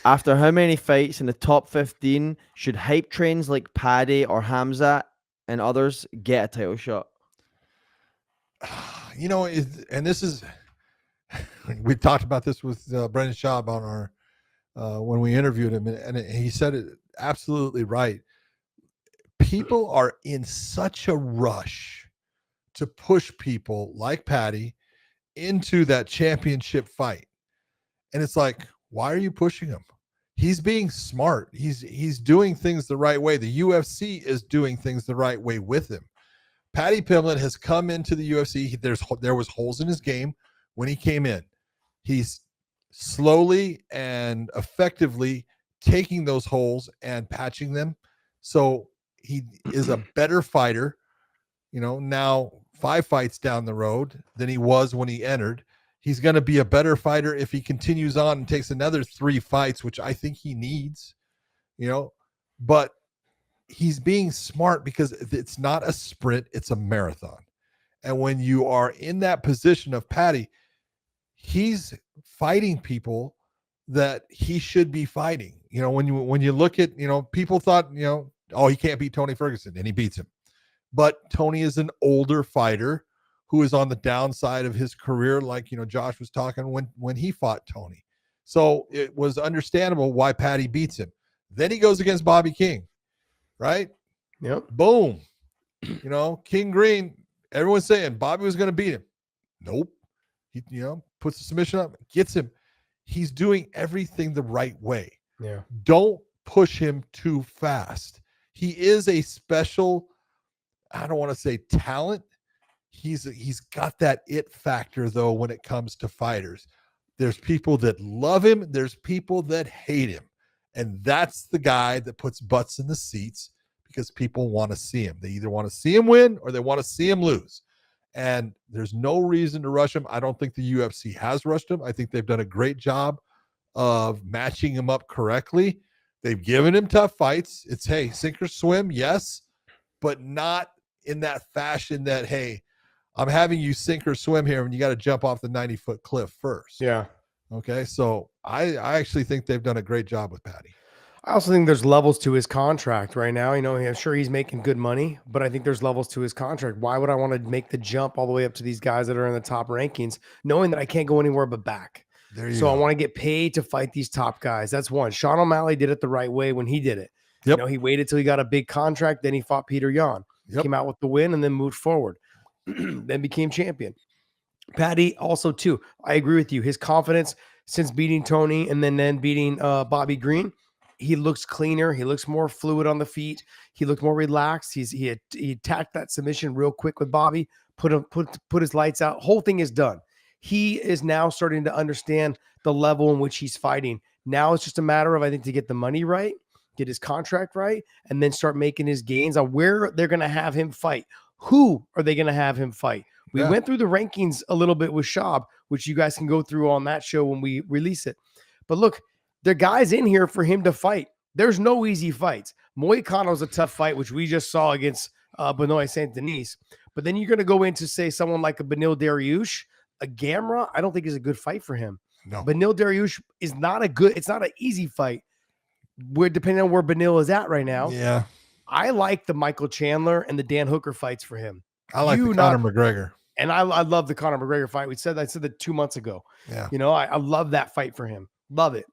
After how many fights in the top 15 should hype trains like Paddy or Hamza and others get a title shot? And this is, we talked about this with Brendan Schaub on our, when we interviewed him, and he said it absolutely right. People are in such a rush to push people like Paddy into that championship fight. And it's like, why are you pushing him? He's being smart. He's doing things the right way. The UFC is doing things the right way with him. Paddy Pimblett has come into the UFC. There was holes in his game when he came in. He's slowly and effectively taking those holes and patching them. So he is a better fighter, now 5 fights down the road than he was when he entered. He's going to be a better fighter if he continues on and takes another 3 fights, which I think he needs, but he's being smart because it's not a sprint, it's a marathon. And when you are in that position of Paddy, he's fighting people that he should be fighting. When you look at, people thought, oh, he can't beat Tony Ferguson, and he beats him. But Tony is an older fighter who is on the downside of his career, like, Josh was talking when he fought Tony. So it was understandable why Paddy beats him. Then he goes against Bobby King, right? Yep. Boom. King Green, everyone's saying Bobby was going to beat him. Nope. He, puts the submission up, gets him. He's doing everything the right way. Yeah. Don't push him too fast. He is a special, I don't want to say talent. He's got that it factor, though, when it comes to fighters. There's people that love him. There's people that hate him. And that's the guy that puts butts in the seats because people want to see him. They either want to see him win or they want to see him lose. And there's no reason to rush him. I don't think the UFC has rushed him. I think they've done a great job of matching him up correctly. They've given him tough fights. It's, hey, sink or swim, yes, but not in that fashion that, hey, I'm having you sink or swim here and you got to jump off the 90-foot cliff first. Yeah. Okay, so I actually think they've done a great job with Paddy. I also think there's levels to his contract right now. I'm sure he's making good money, but I think there's levels to his contract. Why would I want to make the jump all the way up to these guys that are in the top rankings, knowing that I can't go anywhere but back? So I want to get paid to fight these top guys. That's one. Sean O'Malley did it the right way when he did it. Yep. He waited till he got a big contract, then he fought Peter Yan. Yep. Came out with the win and then moved forward. Then became champion. Paddy also too. I agree with you. His confidence since beating Tony and then beating Bobby Green, he looks cleaner. He looks more fluid on the feet. He looked more relaxed. He attacked that submission real quick with Bobby. Put his lights out. Whole thing is done. He is now starting to understand the level in which he's fighting. Now it's just a matter of, I think, to get the money right, get his contract right, and then start making his gains on where they're going to have him fight. Who are they going to have him fight? We went through the rankings a little bit with Schaub, which you guys can go through on that show when we release it. But look, there are guys in here for him to fight. There's no easy fights. Moicano's a tough fight, which we just saw against Benoit Saint-Denis. But then you're going to go into, say, someone like a Beneil Dariush, a Gamrot. I don't think is a good fight for him. No. Beneil Dariush is it's not an easy fight. Depending on where Beneil is at right now. Yeah. I like the Michael Chandler and the Dan Hooker fights for him. I like the Conor McGregor. And I love the Conor McGregor fight. I said that 2 months ago. Yeah. I love that fight for him. Love it.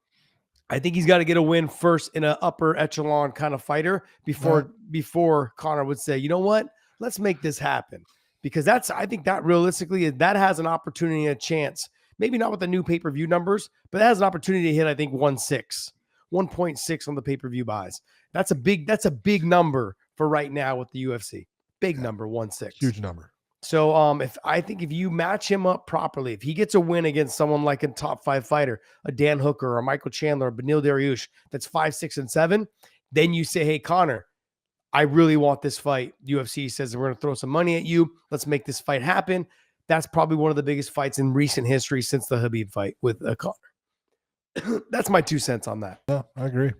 I think he's got to get a win first in an upper echelon kind of fighter before Conor would say, you know what? Let's make this happen. Because I think that realistically, that has an opportunity, a chance, maybe not with the new pay-per-view numbers, but that has an opportunity to hit, I think, 1.6 on the pay-per-view buys. That's a big number for right now with the UFC. Big number, 1.6. Huge number. So if you match him up properly, if he gets a win against someone like a top 5 fighter, a Dan Hooker or a Michael Chandler or Beneil Dariush, that's 5, 6, and 7, then you say, hey, Conor, I really want this fight. UFC says we're going to throw some money at you. Let's make this fight happen. That's probably one of the biggest fights in recent history since the Khabib fight with Conor. That's my 2 cents on that. Yeah, I agree.